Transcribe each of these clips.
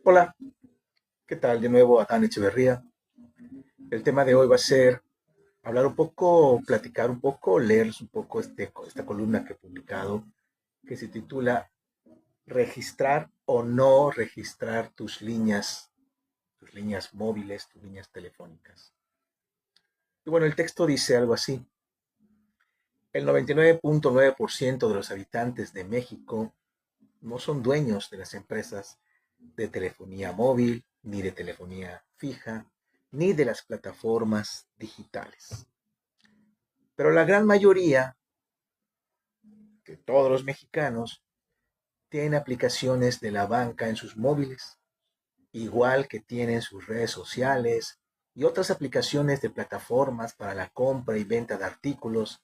Hola, ¿qué tal? De nuevo, Adán Echeverría. El tema de hoy va a ser hablar un poco, platicar un poco, leer un poco esta columna que he publicado que se titula Registrar o no registrar tus líneas móviles, tus líneas telefónicas. Y bueno, el texto dice algo así. El 99.9% de los habitantes de México no son dueños de las empresas de telefonía móvil, ni de telefonía fija, ni de las plataformas digitales. Pero la gran mayoría de todos los mexicanos tienen aplicaciones de la banca en sus móviles, igual que tienen sus redes sociales y otras aplicaciones de plataformas para la compra y venta de artículos,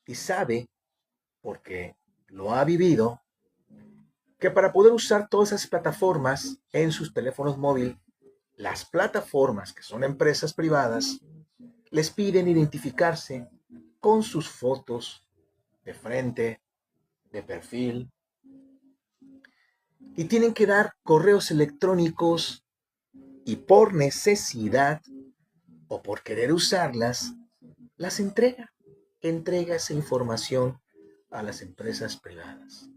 y sabe, porque lo ha vivido, que para poder usar todas esas plataformas en sus teléfonos móviles, las plataformas, que son empresas privadas, les piden identificarse con sus fotos de frente, de perfil, y tienen que dar correos electrónicos y por necesidad o por querer usarlas, las entrega esa información a las empresas privadas.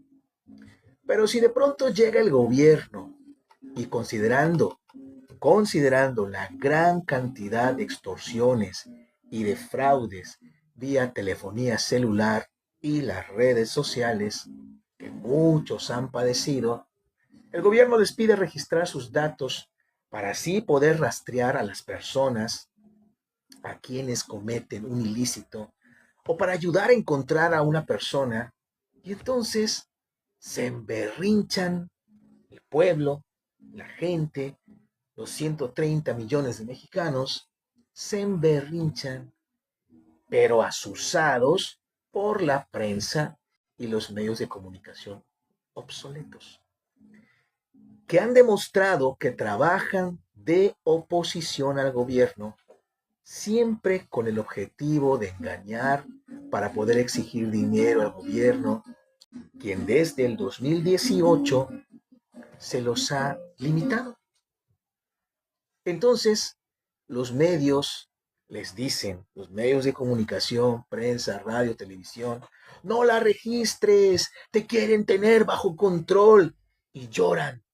Pero si de pronto llega el gobierno y considerando la gran cantidad de extorsiones y de fraudes vía telefonía celular y las redes sociales que muchos han padecido, el gobierno les pide registrar sus datos para así poder rastrear a las personas a quienes cometen un ilícito o para ayudar a encontrar a una persona, y entonces se emberrinchan el pueblo, la gente, los 130 millones de mexicanos, se emberrinchan, pero asusados por la prensa y los medios de comunicación obsoletos, que han demostrado que trabajan de oposición al gobierno, siempre con el objetivo de engañar para poder exigir dinero al gobierno, quien desde el 2018 se los ha limitado. Entonces, los medios les dicen, los medios de comunicación, prensa, radio, televisión, no la registres, te quieren tener bajo control, y lloran.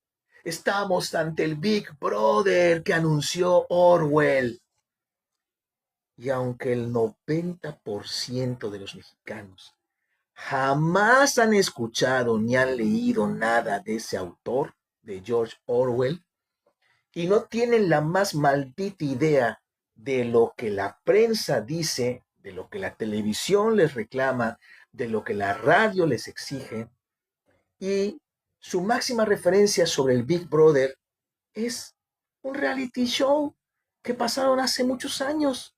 Estamos ante el Big Brother que anunció Orwell. Y aunque el 90% de los mexicanos jamás han escuchado ni han leído nada de ese autor, de George Orwell, y no tienen la más maldita idea de lo que la prensa dice, de lo que la televisión les reclama, de lo que la radio les exige, y su máxima referencia sobre el Big Brother es un reality show que pasaron hace muchos años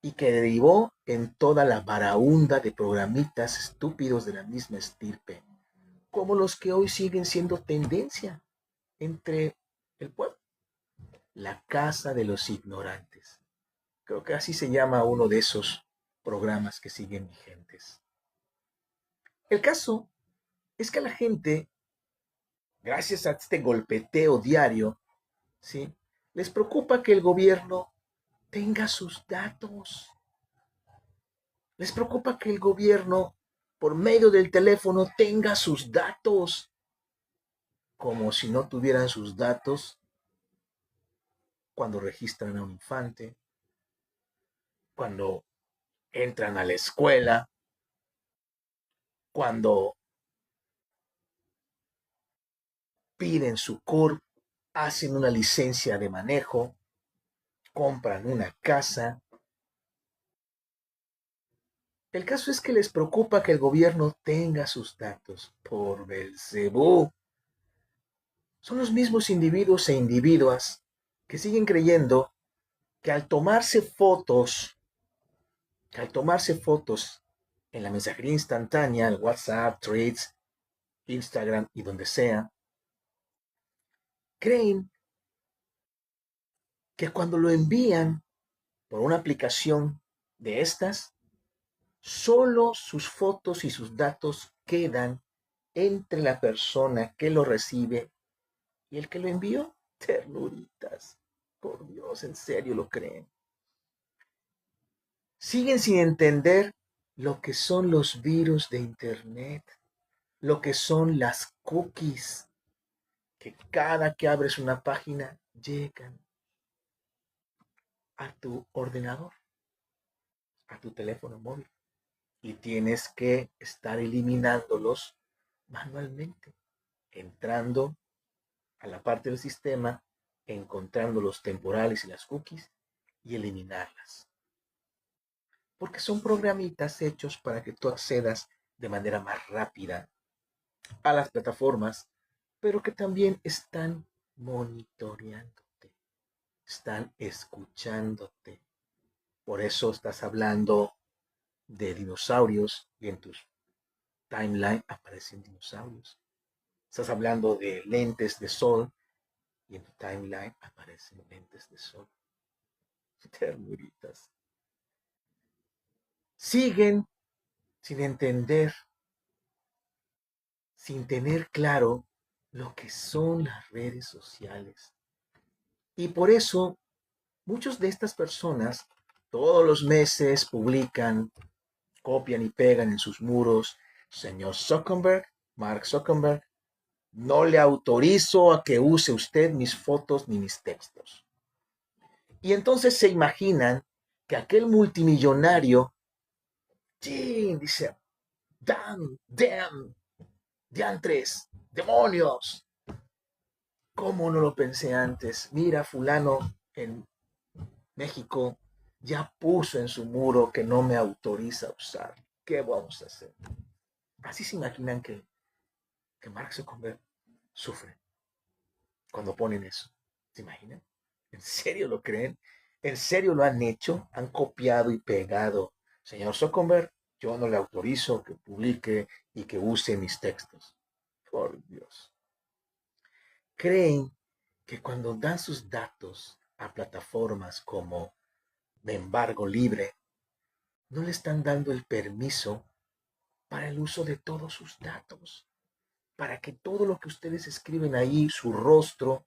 y que derivó en toda la baraúnda de programitas estúpidos de la misma estirpe, como los que hoy siguen siendo tendencia entre el pueblo. La casa de los ignorantes. Creo que así se llama uno de esos programas que siguen vigentes. El caso es que a la gente, gracias a este golpeteo diario, ¿sí?, les preocupa que el gobierno tenga sus datos. Les preocupa que el gobierno, por medio del teléfono, tenga sus datos, como si no tuvieran sus datos cuando registran a un infante, cuando entran a la escuela, cuando piden su CURP, hacen una licencia de manejo, compran una casa. El caso es que les preocupa que el gobierno tenga sus datos. Por Belcebú. Son los mismos individuos e individuas que siguen creyendo que al tomarse fotos en la mensajería instantánea, el WhatsApp, Threads, Instagram y donde sea, creen que cuando lo envían por una aplicación de estas, solo sus fotos y sus datos quedan entre la persona que lo recibe Y el que lo envió, ternuritas. Por Dios, ¿en serio lo creen? Siguen sin entender lo que son los virus de Internet, lo que son las cookies, que cada que abres una página llegan a tu ordenador, a tu teléfono móvil, y tienes que estar eliminándolos manualmente, entrando a la parte del sistema, encontrando los temporales y las cookies y eliminarlas. Porque son programitas hechos para que tú accedas de manera más rápida a las plataformas, pero que también están monitoreándote, están escuchándote. Por eso estás hablando de dinosaurios y en tus timeline aparecen dinosaurios. Estás hablando de lentes de sol y en tu timeline aparecen lentes de sol. Ternuritas. Siguen sin entender, sin tener claro lo que son las redes sociales. Y por eso muchas de estas personas todos los meses publican, copian y pegan en sus muros, señor Zuckerberg, Mark Zuckerberg, no le autorizo a que use usted mis fotos ni mis textos. Y entonces se imaginan que aquel multimillonario, sí, dice, damn, diantres, demonios, ¿cómo no lo pensé antes? Mira, fulano en México ya puso en su muro que no me autoriza a usar. ¿Qué vamos a hacer? Así se imaginan que Mark Zuckerberg sufre cuando ponen eso. ¿Se imaginan? ¿En serio lo creen? ¿En serio lo han hecho? Han copiado y pegado. Señor Zuckerberg, yo no le autorizo que publique y que use mis textos. Por Dios. Creen que cuando dan sus datos a plataformas como de embargo libre, no le están dando el permiso para el uso de todos sus datos, para que todo lo que ustedes escriben ahí, su rostro,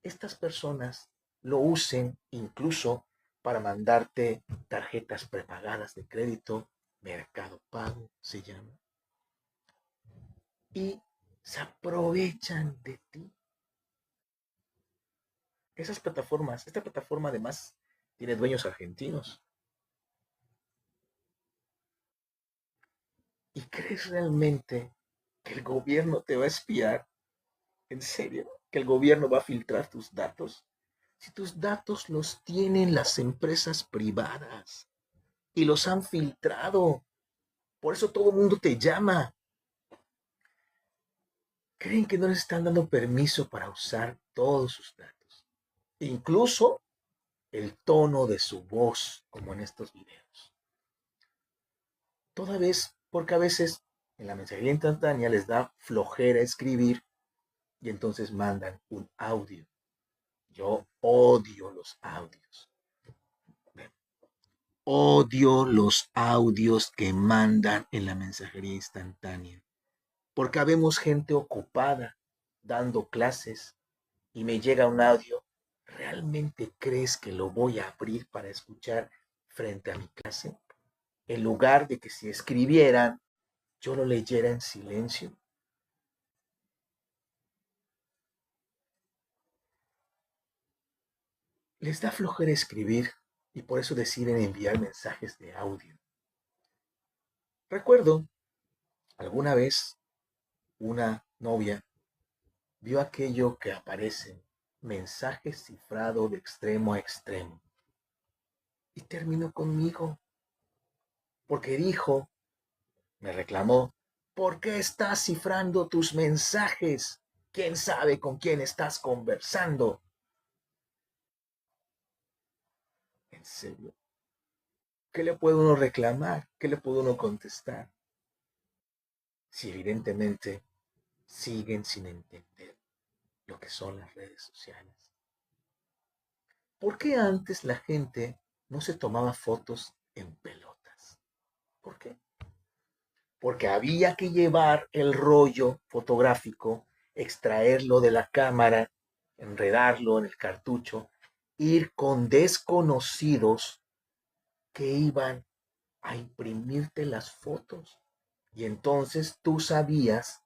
estas personas lo usen incluso para mandarte tarjetas prepagadas de crédito, Mercado Pago se llama, y se aprovechan de ti. Esas plataformas, esta plataforma además tiene dueños argentinos. ¿Y crees realmente que el gobierno te va a espiar? ¿En serio? ¿Que el gobierno va a filtrar tus datos? Si tus datos los tienen las empresas privadas y los han filtrado, por eso todo el mundo te llama. Creen que no les están dando permiso para usar todos sus datos, incluso el tono de su voz, como en estos videos. Toda vez, porque a veces en la mensajería instantánea les da flojera escribir y entonces mandan un audio. Yo odio los audios. Odio los audios que mandan en la mensajería instantánea. Porque habemos gente ocupada dando clases y me llega un audio. ¿Realmente crees que lo voy a abrir para escuchar frente a mi clase? En lugar de que si escribieran, yo lo leyera en silencio. Les da flojera escribir y por eso deciden enviar mensajes de audio. Recuerdo alguna vez una novia vio aquello que aparece, mensaje cifrado de extremo a extremo, y terminó conmigo, porque dijo, me reclamó, ¿por qué estás cifrando tus mensajes? ¿Quién sabe con quién estás conversando? ¿En serio? ¿Qué le puede uno reclamar? ¿Qué le puede uno contestar? Si evidentemente siguen sin entender lo que son las redes sociales. ¿Por qué antes la gente no se tomaba fotos en pelotas? ¿Por qué? Porque había que llevar el rollo fotográfico, extraerlo de la cámara enredarlo en el cartucho, ir con desconocidos que iban a imprimirte las fotos. Y entonces tú sabías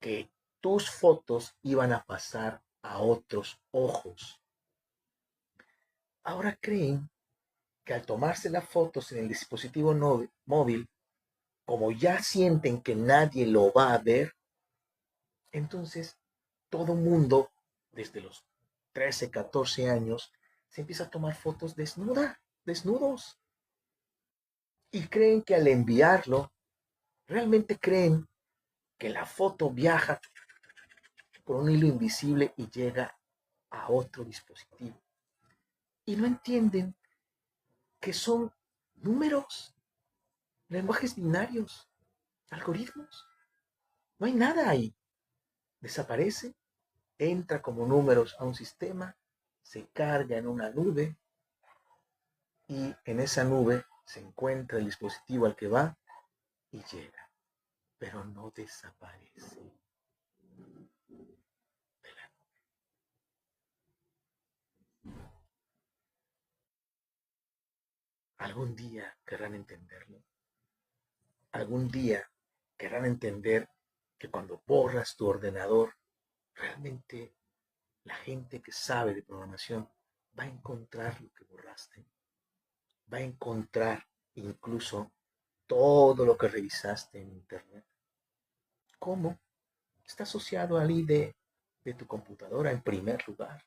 que tus fotos iban a pasar a otros ojos. Ahora creen que al tomarse las fotos en el dispositivo móvil, como ya sienten que nadie lo va a ver, entonces todo mundo, desde los 13, 14 años, se empieza a tomar fotos desnudos. Y creen que al enviarlo, realmente creen que la foto viaja por un hilo invisible y llega a otro dispositivo. Y no entienden que son números, lenguajes binarios, algoritmos. No hay nada ahí. Desaparece, entra como números a un sistema, se carga en una nube y en esa nube se encuentra el dispositivo al que va y llega, pero no desaparece. Algún día querrán entenderlo. Algún día querrán entender que cuando borras tu ordenador, realmente la gente que sabe de programación va a encontrar lo que borraste. Va a encontrar incluso todo lo que revisaste en Internet. ¿Cómo? Está asociado al ID de tu computadora en primer lugar.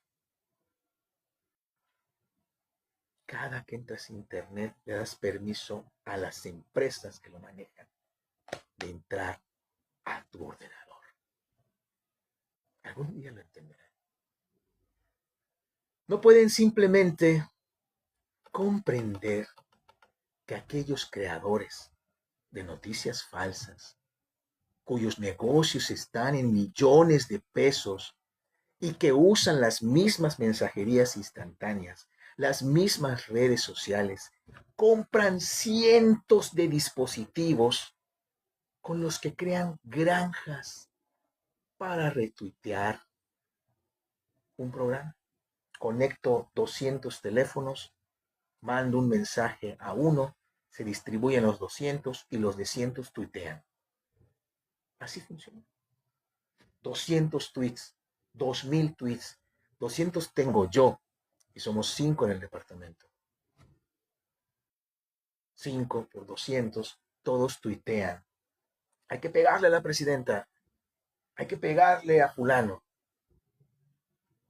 Cada que entras a Internet le das permiso a las empresas que lo manejan de entrar a tu ordenador. Algún día lo entenderán. No pueden simplemente comprender que aquellos creadores de noticias falsas, cuyos negocios están en millones de pesos y que usan las mismas mensajerías instantáneas, las mismas redes sociales, compran cientos de dispositivos con los que crean granjas para retuitear un programa. Conecto 200 teléfonos, mando un mensaje a uno, se distribuyen los 200 y los de 100 tuitean. Así funciona. 200 tweets, 2000 tweets, 200 tengo yo y somos 5 en el departamento. 5 por 200, todos tuitean. Hay que pegarle a la presidenta, hay que pegarle a fulano.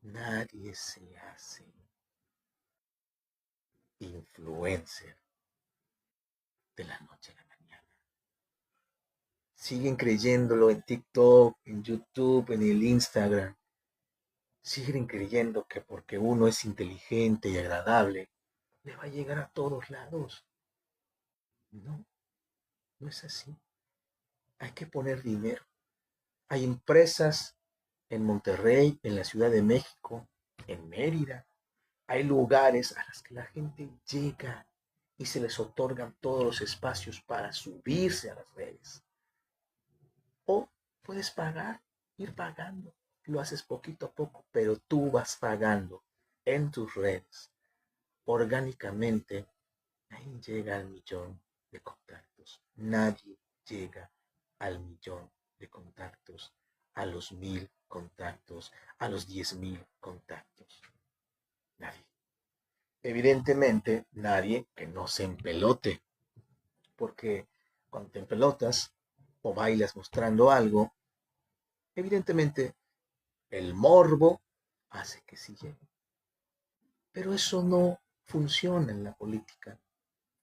Nadie se hace influencer de la noche a la mañana. Siguen creyéndolo en TikTok, en YouTube, en el Instagram. Siguen creyendo que porque uno es inteligente y agradable, le va a llegar a todos lados. No, no es así. Hay que poner dinero. Hay empresas en Monterrey, en la Ciudad de México, en Mérida. Hay lugares a los que la gente llega y se les otorgan todos los espacios para subirse a las redes. O puedes pagar, ir pagando. Lo haces poquito a poco, pero tú vas pagando en tus redes. Orgánicamente, nadie llega al millón de contactos. Nadie llega al millón de contactos, a los 1000 contactos, a los 10,000 contactos. Nadie. Evidentemente, nadie que no se empelote, porque cuando te empelotas o bailas mostrando algo, evidentemente el morbo hace que sí llegue. Pero eso no funciona en la política.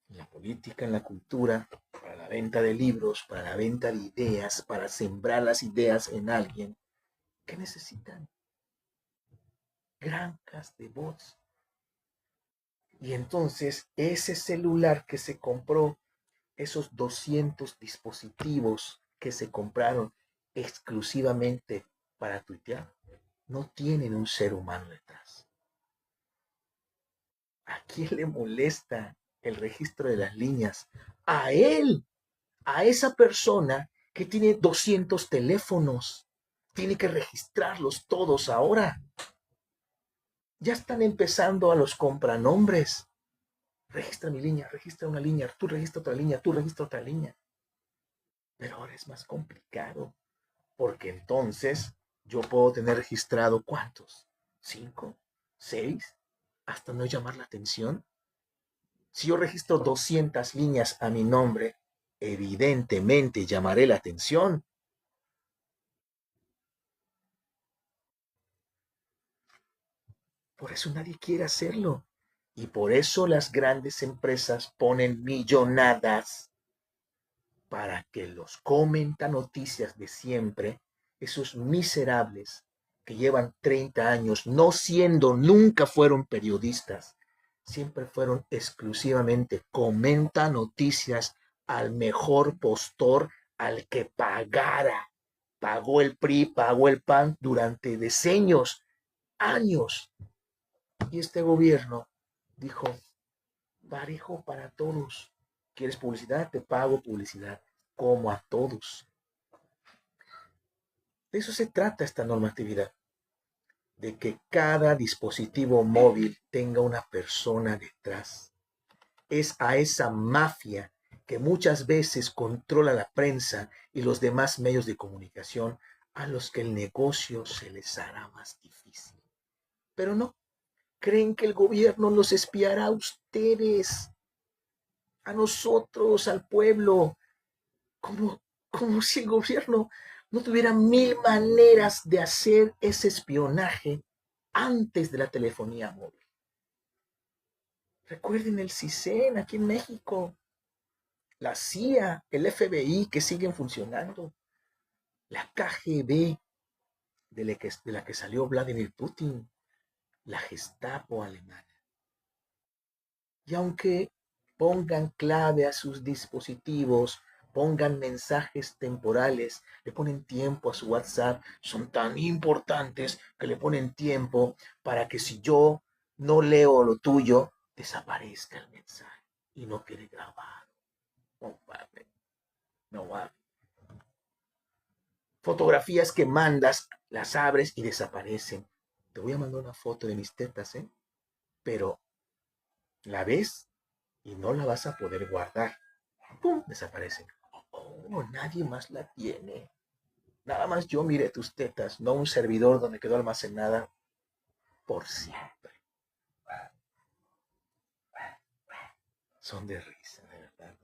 En la política, en la cultura, para la venta de libros, para la venta de ideas, para sembrar las ideas en alguien. ¿Qué necesitan? Granjas de bots. Y entonces ese celular que se compró, esos 200 dispositivos que se compraron exclusivamente para tuitear, no tienen un ser humano detrás. ¿A quién le molesta el registro de las líneas? A él, a esa persona que tiene 200 teléfonos. Tiene que registrarlos todos ahora. Ya están empezando a los compranombres. Registra mi línea, registra una línea, tú registra otra línea, tú registra otra línea. Pero ahora es más complicado, porque entonces yo puedo tener registrado ¿cuántos? ¿5? ¿6? Hasta no llamar la atención. Si yo registro 200 líneas a mi nombre, evidentemente llamaré la atención. Por eso nadie quiere hacerlo. Y por eso las grandes empresas ponen millonadas para que los comentanoticias de siempre, esos miserables que llevan 30 años no siendo, nunca fueron periodistas, siempre fueron exclusivamente comentanoticias al mejor postor, al que pagara. Pagó el PRI, pagó el PAN durante decenios, años. Y este gobierno dijo, parejo para todos. ¿Quieres publicidad? Te pago publicidad, como a todos. De eso se trata esta normatividad, de que cada dispositivo móvil tenga una persona detrás. Es a esa mafia que muchas veces controla la prensa y los demás medios de comunicación a los que el negocio se les hará más difícil. Pero no, creen que el gobierno los espiará a ustedes, a nosotros, al pueblo, como, como si el gobierno no tuviera mil maneras de hacer ese espionaje antes de la telefonía móvil. Recuerden el CISEN aquí en México, la CIA, el FBI que siguen funcionando, la KGB de la que salió Vladimir Putin, la Gestapo alemana. Y aunque pongan clave a sus dispositivos, pongan mensajes temporales, le ponen tiempo a su WhatsApp, son tan importantes que le ponen tiempo para que si yo no leo lo tuyo, desaparezca el mensaje y no quede grabado. No mames, no mames. Fotografías que mandas, las abres y desaparecen. Te voy a mandar una foto de mis tetas, ¿eh? Pero la ves y no la vas a poder guardar. ¡Pum! Desaparece. Oh, nadie más la tiene. Nada más yo miré tus tetas, no un servidor donde quedó almacenada por siempre. Son de risa, de verdad.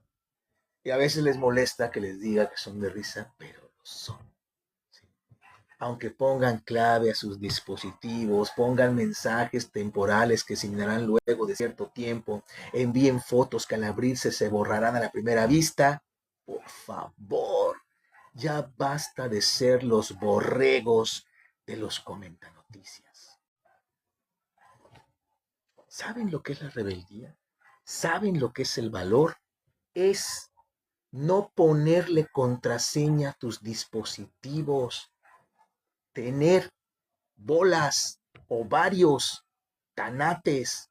Y a veces les molesta que les diga que son de risa, pero lo son. ¿Sí? Aunque pongan clave a sus dispositivos, pongan mensajes temporales que se eliminarán luego de cierto tiempo, envíen fotos que al abrirse se borrarán a la primera vista, por favor, ya basta de ser los borregos de los comentanoticias. ¿Saben lo que es la rebeldía? ¿Saben lo que es el valor? Es no ponerle contraseña a tus dispositivos, tener bolas, ovarios, tanates,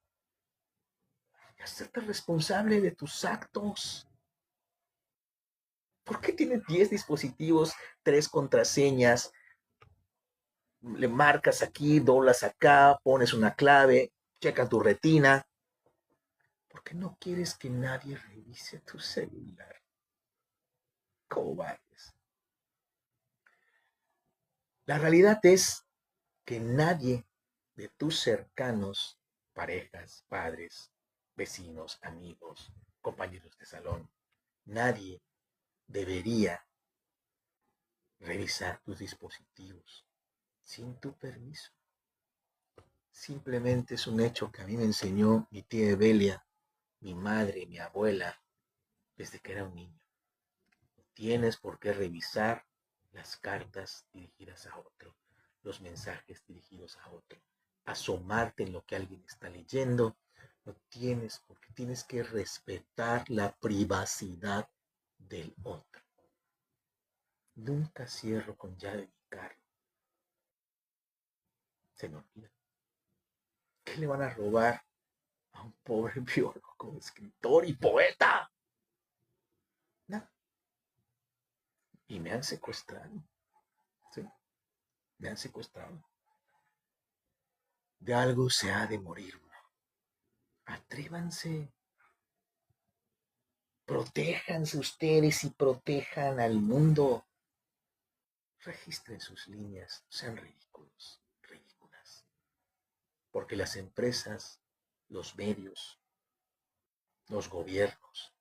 y hacerte responsable de tus actos. ¿Por qué tienes 10 dispositivos, 3 contraseñas? Le marcas aquí, doblas acá, pones una clave, checa tu retina. ¿Por qué no quieres que nadie revise tu celular? Cobardes. La realidad es que nadie de tus cercanos, parejas, padres, vecinos, amigos, compañeros de salón, nadie debería revisar tus dispositivos sin tu permiso. Simplemente es un hecho que a mí me enseñó mi tía Evelia, mi madre, mi abuela, desde que era un niño. No tienes por qué revisar las cartas dirigidas a otro, los mensajes dirigidos a otro, asomarte en lo que alguien está leyendo. No tienes, porque tienes que respetar la privacidad del otro. Nunca cierro con llave mi carro. Se me olvida. ¿Qué le van a robar a un pobre biólogo como escritor y poeta? No. Y me han secuestrado. ¿Sí? Me han secuestrado. De algo se ha de morir uno. Atrévanse. Protéjanse ustedes y protejan al mundo. Registren sus líneas, sean ridículos, ridículas. Porque las empresas, los medios, los gobiernos,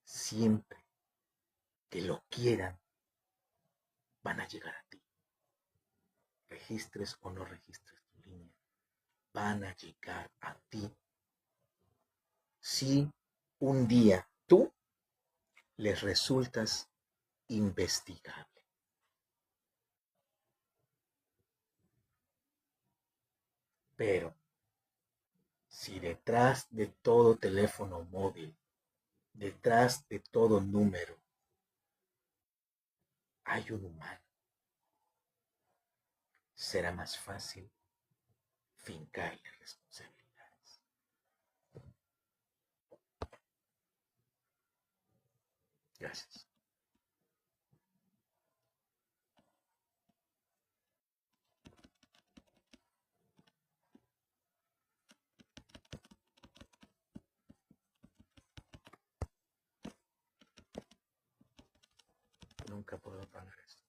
siempre que lo quieran, van a llegar a ti. Registres o no registres tu línea, van a llegar a ti. Si un día tú les resultas investigable. Pero si detrás de todo teléfono móvil, detrás de todo número, hay un humano, será más fácil fincarle responsabilidades. Gracias. Nunca puedo pagar esto.